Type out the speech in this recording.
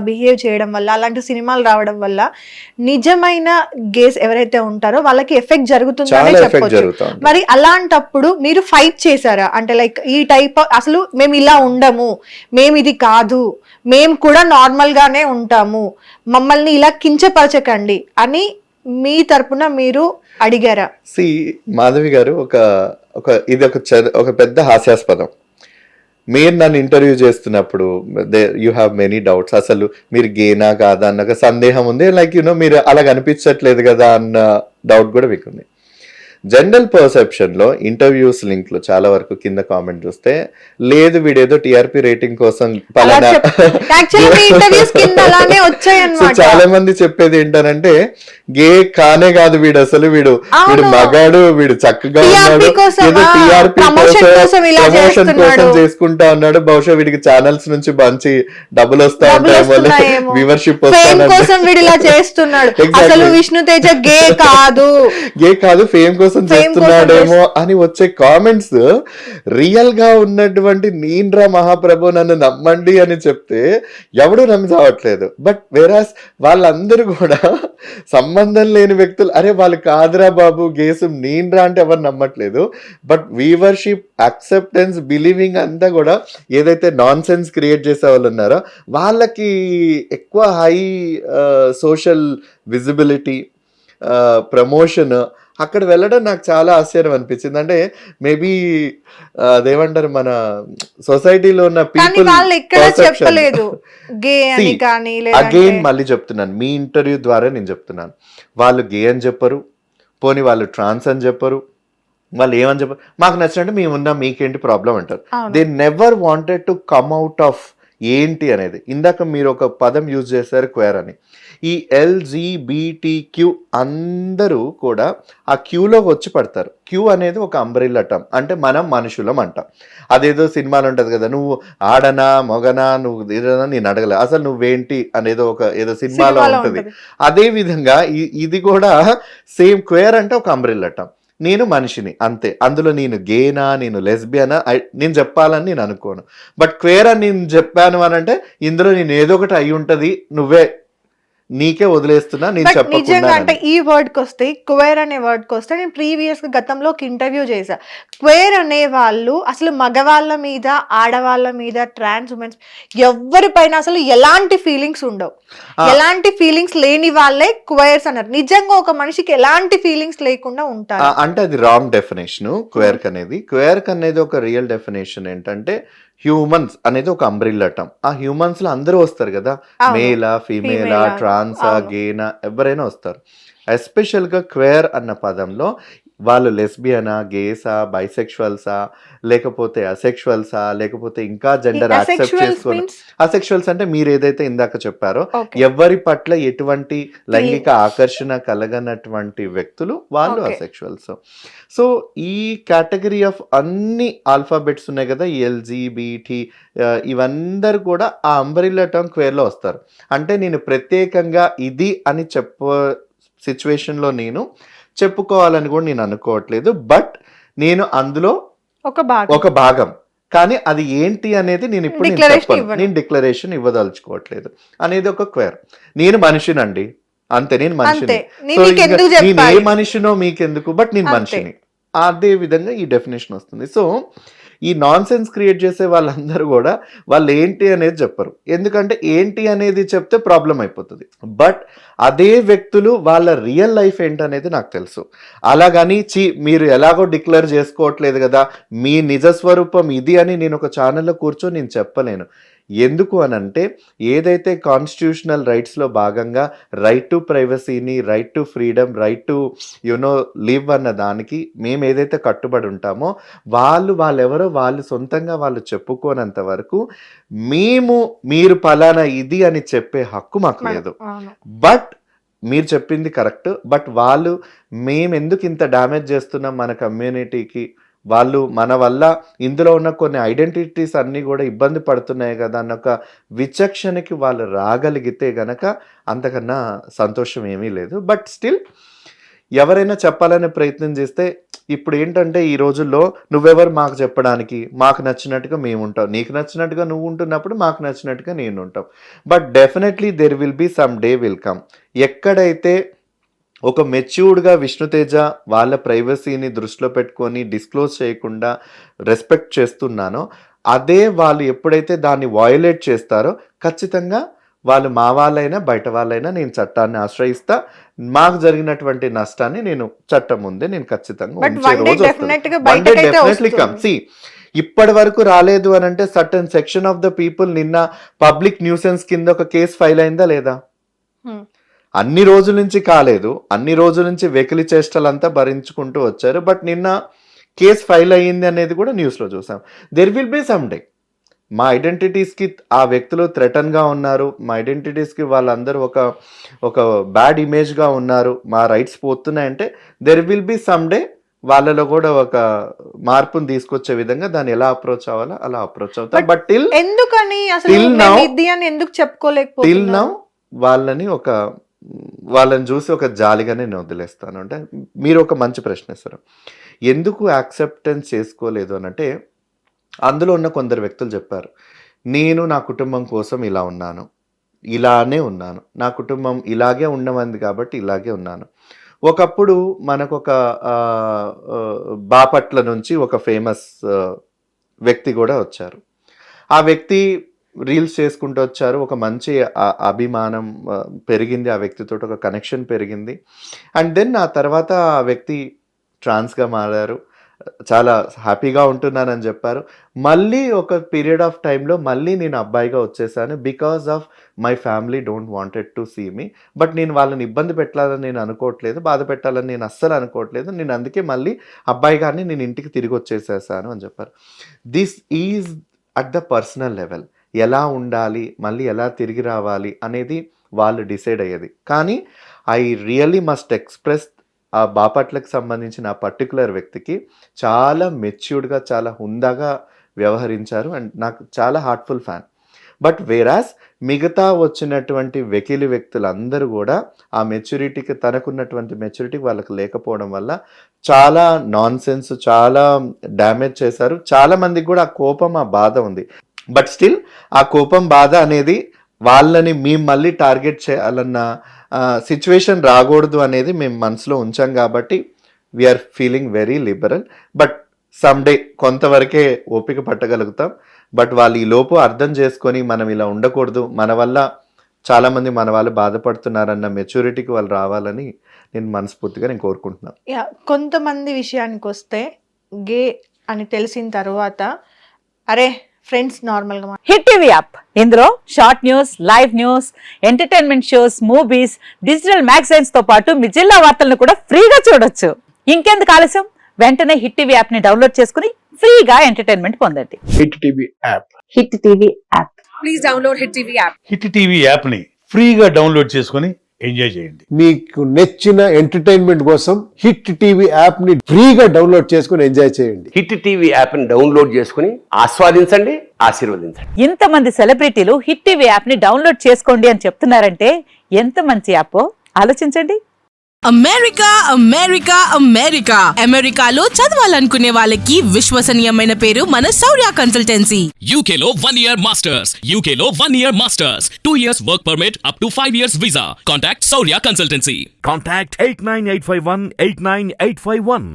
Behave చేయడం వల్ల, అలాంటి సినిమాలు రావడం వల్ల నిజమైన గేస్ ఎవరైతే ఉంటారో వాళ్ళకి ఎఫెక్ట్ జరుగుతుందనే చాలా ఎఫెక్ట్ చెప్పొచ్చు. జరుగుతా ఉంది. మరి అలాంటప్పుడు మీరు ఫైట్ చేశారా? అంటే లైక్ ఈ టైప్ అసలు మేము ఇలా ఉండము, మేము ఇది కాదు, మేము కూడా నార్మల్ గానే ఉంటాము, మమ్మల్ని ఇలా కించపరచకండి అని మీ తరపున మీరు అడిగారా? మాధవి గారు ఇది ఒక పెద్ద హాస్యాస్పదం. మీరు నన్ను ఇంటర్వ్యూ చేస్తున్నప్పుడు యూ హ్యావ్ మెనీ డౌట్స్, అసలు మీరు గేనా కాదా అన్న ఒక సందేహం ఉంది, లైక్ మీరు అలా కనిపించట్లేదు కదా అన్న డౌట్ కూడా మీకు ఉంది. జనరల్ పర్సెప్షన్ లో ఇంటర్వ్యూస్ లింక్ లో చాలా వరకు కింద కామెంట్ చూస్తే, లేదు వీడేదో టీఆర్పీ రేటింగ్ కోసం పలానా చాలా మంది చెప్పేది ఏంటనంటే గే కానే కాదు వీడు, అసలు వీడు మగాడు, వీడు చక్కగా ఉన్నాడు, ఏదో టీఆర్పీ ప్రమోషన్ కోసం చేసుకుంటా ఉన్నాడు, బహుశా వీడికి ఛానల్స్ నుంచి మంచి డబ్బులు వస్తా ఉంటాయి, వ్యూవర్షిప్ గే కాదు ఫేమ్ కోసం చేస్తున్నాడేమో అని వచ్చే కామెంట్స్ రియల్ గా ఉన్నటువంటి నీన్రా మహాప్రభు నన్ను నమ్మండి అని చెప్తే ఎవడు నమ్మి చావట్లేదు. బట్ వేరాస్ వాళ్ళందరూ కూడా సంబంధం లేని వ్యక్తులు, అరే వాళ్ళు కాదురా బాబు గేసు నీన్రా అంటే ఎవరు నమ్మట్లేదు. బట్ వ్యూవర్షిప్, అక్సెప్టెన్స్, బిలీవింగ్ అంతా కూడా ఏదైతే నాన్ సెన్స్ క్రియేట్ చేసే వాళ్ళు ఉన్నారో వాళ్ళకి ఎక్కువ హై సోషల్ విజిబిలిటీ, ప్రమోషన్ అక్కడ వెళ్ళడం నాకు చాలా ఆశ్చర్యం అనిపించింది. అంటే మేబీ అదేమంటారు, మన సొసైటీలో ఉన్న పీపుల్ అగైన్ మళ్ళీ చెప్తున్నాను, మీ ఇంటర్వ్యూ ద్వారా నేను చెప్తున్నాను, వాళ్ళు గే అని చెప్పరు, పోనీ వాళ్ళు ట్రాన్స్ అని చెప్పరు, వాళ్ళు ఏమని చెప్పరు, మాకు నచ్చినట్టు మేము ఉన్నాం మీకేంటి ప్రాబ్లం అంటారు. They never wanted to come out of ఏంటి అనేది. ఇందాక మీరు ఒక పదం యూజ్ చేశారు క్వేర్ అని. ఈ LGBTQ అందరూ కూడా ఆ క్యూలోకి వచ్చి పడతారు. క్యూ అనేది ఒక అంబ్రెల్లా టర్మ్, అంటే మనం మనుషులం అంటాం. అదేదో సినిమాలు ఉంటుంది కదా, నువ్వు ఆడనా మొగనా నువ్వు ఇదనా నేను అడగలే, అసలు నువ్వేంటి అనేదో ఏదో సినిమాలో ఉంటుంది. అదే విధంగా ఇది కూడా సేమ్, క్వేర్ అంటే ఒక అంబ్రెల్లా టర్మ్. నేను మనిషిని అంతే, అందులో నేను గేనా, నేను లెస్బియనా నేను చెప్పాలని నేను అనుకోను. బట్ క్వేర్ అని నేను చెప్పాను అని అంటే ఇందులో నేను ఏదో ఒకటి అయి ఉంటది, నువ్వే నీకే వదిలేస్తున్నా నేను చెప్పకుండా. అంటే ఈ వర్డ్ కి వస్తే, క్వేర్ అనే వర్డ్ కి వస్తే, నేను ప్రీవియస్ గా గతంలో ఒక ఇంటర్వ్యూ చేశా. క్వేర్ అనే వాళ్ళు అసలు మగవాళ్ళ మీద, ఆడవాళ్ళ మీద, ట్రాన్స్ ఉమెన్స్ ఎవరిపైన అసలు ఎలాంటి ఫీలింగ్స్ ఉండవు, ఎలాంటి ఫీలింగ్స్ లేని వాళ్ళే క్వేర్స్ అన్నారు. నిజంగా ఒక మనిషికి ఎలాంటి ఫీలింగ్స్ లేకుండా ఉంటారు అంటే అది రాంగ్ డెఫినేషన్. క్వేర్ అనేది ఒక రియల్ డెఫినేషన్ ఏంటంటే, హ్యూమన్స్ అనేది ఒక అంబ్రిల్లా టర్మ్. ఆ హ్యూమన్స్ లో అందరూ వస్తారు కదా, మేలా, ఫీమేలా, ట్రాన్సా, గేనా, ఎవరైనా వస్తారు. ఎస్పెషల్ గా క్వేర్ అన్న పదంలో వాళ్ళు లెస్బియనా, గేసా, బైసెక్షువల్సా, లేకపోతే అసెక్షువల్సా, లేకపోతే ఇంకా జెండర్ యాక్సెప్ట్ చేసుకొని, అసెక్షువల్స్ అంటే మీరు ఏదైతే ఇందాక చెప్పారో ఎవరి పట్ల ఎటువంటి లైంగిక ఆకర్షణ కలగనటువంటి వ్యక్తులు వాళ్ళు అసెక్షువల్స్. సో ఈ కేటగిరీ ఆఫ్ అన్ని ఆల్ఫాబెట్స్ ఉన్నాయి కదా, LGBT, ఇవందరూ కూడా ఆ అంబ్రెల్లా టర్మ్ క్వేర్లో వస్తారు. అంటే నేను ప్రత్యేకంగా ఇది అని సిచ్యువేషన్లో నేను చెప్పుకోవాలని కూడా నేను అనుకోవట్లేదు. బట్ నేను అందులో ఒక భాగం, కానీ అది ఏంటి అనేది నేను ఇప్పుడు నేను డిక్లరేషన్ ఇవ్వదలుచుకోవట్లేదు అనేది ఒక క్వేర్. నేను మనిషినండి అంతే, నేను మనిషిని, నేను ఏ మనిషినో మీకెందుకు, బట్ నేను మనిషిని. అదే విధంగా ఈ డెఫినేషన్ వస్తుంది. సో ఈ నాన్ సెన్స్ క్రియేట్ చేసే వాళ్ళందరూ కూడా వాళ్ళు ఏంటి అనేది చెప్పరు, ఎందుకంటే ఏంటి అనేది చెప్తే ప్రాబ్లం అయిపోతుంది. బట్ అదే వ్యక్తులు వాళ్ళ రియల్ లైఫ్ ఏంటనేది నాకు తెలుసు. అలాగని మీరు ఎలాగో డిక్లేర్ చేసుకోవట్లేదు కదా, మీ నిజస్వరూపం ఇది అని నేను ఒక ఛానల్లో కూర్చొని నేను చెప్పలేను. ఎందుకు అనంటే, ఏదైతే కాన్స్టిట్యూషనల్ రైట్స్లో భాగంగా రైట్ టు ప్రైవసీని, right to freedom, right to live అన్న దానికి మేము ఏదైతే కట్టుబడి ఉంటామో, వాళ్ళెవరో వాళ్ళు సొంతంగా వాళ్ళు చెప్పుకోనంత వరకు మీరు పలానా ఇది అని చెప్పే హక్కు మాకు లేదు. బట్ మీరు చెప్పింది కరెక్ట్. బట్ మేమెందుకు ఇంత డ్యామేజ్ చేస్తున్నాం మన కమ్యూనిటీకి, వాళ్ళు మన వల్ల ఇందులో ఉన్న కొన్ని ఐడెంటిటీస్ అన్నీ కూడా ఇబ్బంది పడుతున్నాయి కదా అన్న ఒక విచక్షణకి వాళ్ళు రాగలిగితే గనక అంతకన్నా సంతోషం ఏమీ లేదు. బట్ స్టిల్ ఎవరైనా చెప్పాలనే ప్రయత్నం చేస్తే ఇప్పుడు ఏంటంటే ఈ రోజుల్లో నువ్వెవరు మాకు చెప్పడానికి, మాకు నచ్చినట్టుగా మేము ఉంటాం, నీకు నచ్చినట్టుగా నువ్వు ఉంటున్నప్పుడు మాకు నచ్చినట్టుగా నేను ఉంటాం. But definitely there will be some day will come, ఎక్కడైతే ఒక మెచ్యూర్డ్గా విష్ణుతేజ వాళ్ళ ప్రైవసీని దృష్టిలో పెట్టుకొని డిస్క్లోజ్ చేయకుండా రెస్పెక్ట్ చేస్తున్నానో, అదే వాళ్ళు ఎప్పుడైతే దాన్ని వయోలేట్ చేస్తారో ఖచ్చితంగా వాళ్ళు మా వాళ్ళైనా బయట వాళ్ళైనా నేను చట్టాన్ని ఆశ్రయిస్తా. మాకు జరిగినటువంటి నష్టాన్ని నేను చట్టం ముందే నేను ఖచ్చితంగా ఉంచే రోజు డెఫినెట్లీ కమ్. సి ఇప్పటి వరకు రాలేదు అని అంటే certain section of the people నిన్న పబ్లిక్ న్యూసెన్స్ కింద ఒక కేసు ఫైల్ అయిందా లేదా? అన్ని రోజుల నుంచి కాలేదు, అన్ని రోజుల నుంచి వెకిలి చేష్టలంతా భరించుకుంటూ వచ్చారు. బట్ నిన్న కేసు ఫైల్ అయ్యింది అనేది కూడా న్యూస్లో చూసాం. There will be some day మా ఐడెంటిటీస్కి ఆ వ్యక్తులు థ్రెటన్గా ఉన్నారు, మా ఐడెంటిటీస్కి వాళ్ళందరూ ఒక బ్యాడ్ ఇమేజ్గా ఉన్నారు, మా రైట్స్ పోతున్నాయంటే there will be some day వాళ్ళలో కూడా ఒక మార్పుని తీసుకొచ్చే విధంగా దాన్ని ఎలా అప్రోచ్ అవ్వాలో అలా అప్రోచ్ అవుతాం. బట్ ఎందుకని ఎందుకు చెప్పుకోలేకపోతే టిల్ నౌ వాళ్ళని చూసి ఒక జాలిగానే నేను వదిలేస్తాను. అంటే మీరు ఒక మంచి ప్రశ్న ఇస్తారు, ఎందుకు యాక్సెప్టెన్స్ చేసుకోలేదు అని అంటే, అందులో ఉన్న కొందరు వ్యక్తులు చెప్పారు, నేను నా కుటుంబం కోసం ఇలా ఉన్నాను, ఇలానే ఉన్నాను, నా కుటుంబం ఇలాగే ఉండమంది కాబట్టి ఇలాగే ఉన్నాను. ఒకప్పుడు మనకు ఒక బాపట్ల నుంచి ఒక ఫేమస్ వ్యక్తి కూడా వచ్చారు. ఆ వ్యక్తి రీల్స్ చేసుకుంటూ వచ్చారు, ఒక మంచి అభిమానం పెరిగింది, ఆ వ్యక్తితో ఒక కనెక్షన్ పెరిగింది. అండ్ దెన్ ఆ తర్వాత ఆ వ్యక్తి ట్రాన్స్గా మారారు, చాలా హ్యాపీగా ఉంటున్నానని చెప్పారు. మళ్ళీ ఒక పీరియడ్ ఆఫ్ టైంలో మళ్ళీ నేను అబ్బాయిగా వచ్చేసాను because of my family don't wanted to see me. But నేను వాళ్ళని ఇబ్బంది పెట్టాలని నేను అనుకోవట్లేదు, బాధ పెట్టాలని నేను అస్సలు అనుకోవట్లేదు, నేను అందుకే మళ్ళీ అబ్బాయిగానే నేను ఇంటికి తిరిగి వచ్చేసేసాను అని చెప్పారు. This is at the personal level, ఎలా ఉండాలి, మళ్ళీ ఎలా తిరిగి రావాలి అనేది వాళ్ళు డిసైడ్ అయ్యేది. కానీ ఐ రియలీ మస్ట్ ఎక్స్ప్రెస్, ఆ బాపట్లకు సంబంధించిన ఆ పర్టికులర్ వ్యక్తికి చాలా మెచ్యూర్డ్గా చాలా హుందాగా వ్యవహరించారు అండ్ నాకు చాలా హార్ట్ఫుల్ ఫ్యాన్. బట్ వేరాస్ మిగతా వచ్చినటువంటి వెకిలి వ్యక్తులందరూ కూడా ఆ మెచ్యూరిటీకి, తనకున్నటువంటి మెచ్యూరిటీకి వాళ్ళకి లేకపోవడం వల్ల చాలా నాన్ సెన్స్, చాలా డ్యామేజ్ చేశారు. చాలా మందికి కూడా ఆ కోపం, ఆ బాధ ఉంది. బట్ స్టిల్ ఆ కోపం, బాధ అనేది వాళ్ళని మేము మళ్ళీ టార్గెట్ చేయాలన్న సిచ్యువేషన్ రాకూడదు అనేది మేము మనసులో ఉంచాం కాబట్టి we're feeling very liberal. But someday కొంతవరకే ఓపిక పట్టగలుగుతాం. బట్ వాళ్ళు ఈ లోపు అర్థం చేసుకొని మనం ఇలా ఉండకూడదు, మన వల్ల చాలామంది మన వాళ్ళు బాధపడుతున్నారన్న మెచ్యూరిటీకి వాళ్ళు రావాలని నేను మనస్ఫూర్తిగా నేను కోరుకుంటున్నాను. కొంతమంది విషయానికి వస్తే గే అని తెలిసిన తర్వాత అరే ఫ్రెండ్స్ నార్మల్గా. హిట్ టీవీ యాప్, ఇందులో short news, live news, entertainment shows, movies, digital magazines తో పాటు మీ జిల్లా వార్తలను కూడా ఫ్రీగా చూడొచ్చు. ఇంకెందుకు ఆలస్యం, వెంటనే హిట్ టీవీ యాప్ ని డౌన్లోడ్ చేసుకుని ఫ్రీగా ఎంటర్టైన్మెంట్ పొందండి. Hit TV app, hit TV app, please download hit TV app. Hit TV app ని ఫ్రీగా డౌన్లోడ్ చేసుకుని ఎంజాయ్ చేయండి. మీకు నచ్చిన ఎంటర్టైన్మెంట్ కోసం హిట్ టీవీ యాప్ ని ఫ్రీగా డౌన్లోడ్ చేసుకుని ఎంజాయ్ చేయండి. హిట్ టీవీ యాప్ ని డౌన్లోడ్ చేసుకుని ఆస్వాదించండి, ఆశీర్వదించండి. ఇంతమంది సెలబ్రిటీలు హిట్ టీవీ యాప్ ని డౌన్లోడ్ చేసుకోండి అని చెప్తున్నారంటే ఎంత మంచి యాప్ ఆలోచించండి. అమెరికా అమెరికా అమెరికా అమెరికాలో చదవాలనుకునే వాళ్ళకి విశ్వసనీయమైన పేరు మన శౌర్య కన్సల్టెన్సీ. UK లో 1 year masters, UK లో 1 year masters, 2 years work permit up to 5 years visa. Contact Saurya Consultancy. Contact 89851 89851.